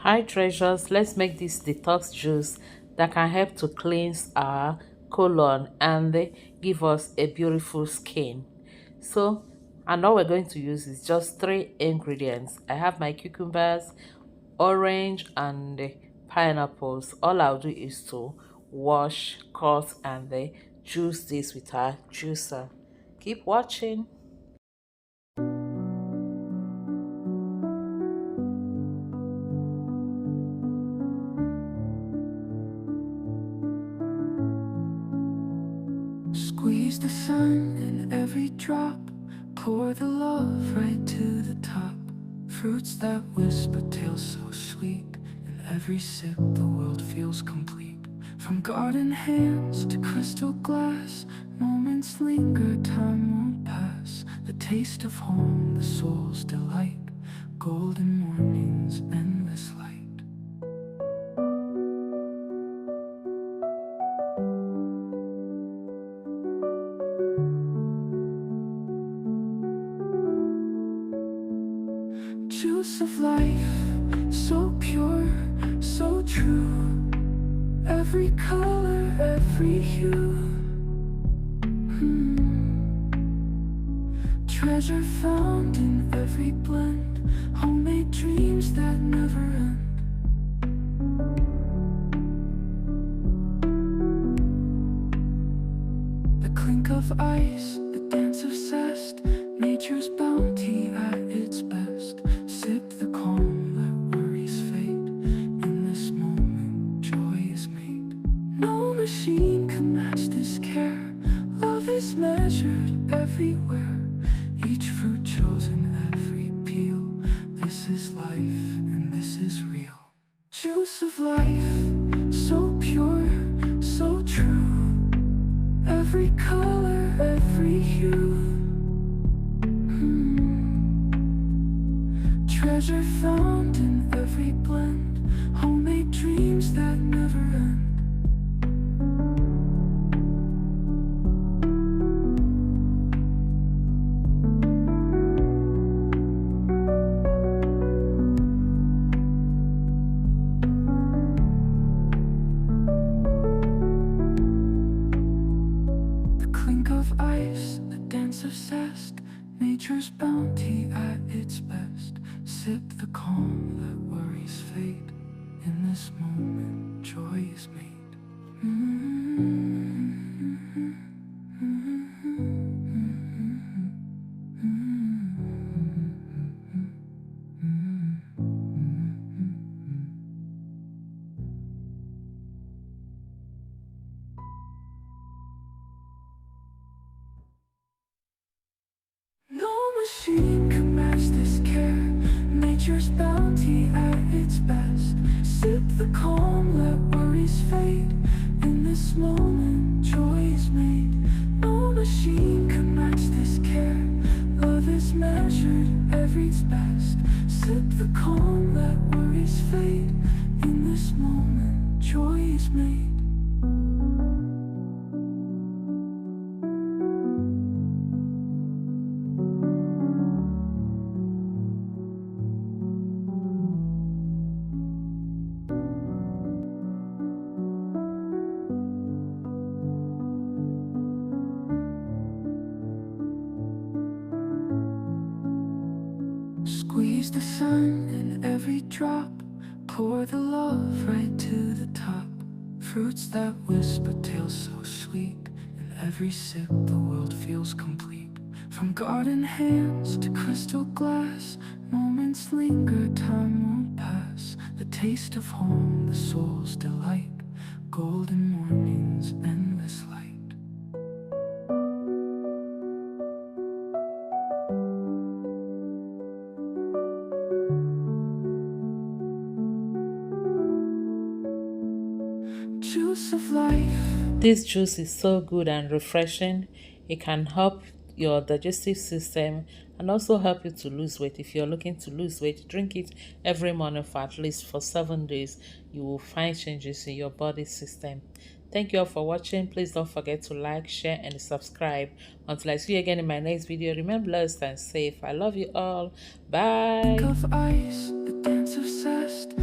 Hi treasures, let's make this detox juice that can help to cleanse our colon and give us a beautiful skin. So, and all we're going to use is just three ingredients. I have my cucumbers, orange and pineapples. All I'll do is to wash, cut and juice this with our juicer. Keep watching. Squeeze the sun in every drop, pour the love right to the top. Fruits that whisper tales so sweet, in every sip the world feels complete. From garden hands to crystal glass, moments linger, time won't pass. The taste of home, the soul's delight, golden mornings, endless light. Juice of life, so pure, so true. Every color, every hue. Treasure found in every blend. Homemade dreams that never end. The clink of ice, the dance of zest. Nature's bounty at its best. Sip the calm, let worries fade. In this moment, joy is made. No machine can match this care. Love is measured everywhere. Each fruit chosen, every peel. This is life and this is real. Juice of life, so pure, so true. Every color, every hue. Treasure found in every blend. Homemade dreams that never end. The clink of ice, the dance of zest. Nature's bounty at its best. Sip the calm, let worries fade. In this moment, joy is made. No machine can match this care. Nature's bounty at its best. Sip the calm, let worries fade. In this moment, joy is made. No machine can match this care. Love is measured, every's best. Sip the calm, let worries fade. In this moment, joy is made. Squeeze the sun in every drop, pour the love right to the top. Fruits that whisper tales so sweet, in every sip the world feels complete. From garden hands to crystal glass, moments linger, time won't pass. The taste of home, the soul's delight, golden mornings, endless light. Juice of life. This juice is so good and refreshing. It can help your digestive system and also help you to lose weight. If you're looking to lose weight, drink it every morning for at least for 7 days. You will find changes in your body system. Thank you all for watching. Please don't forget to like, share, and subscribe. Until I see you again in my next video, remain blessed and safe. I love you all. Bye. Of ice, the dance of zest.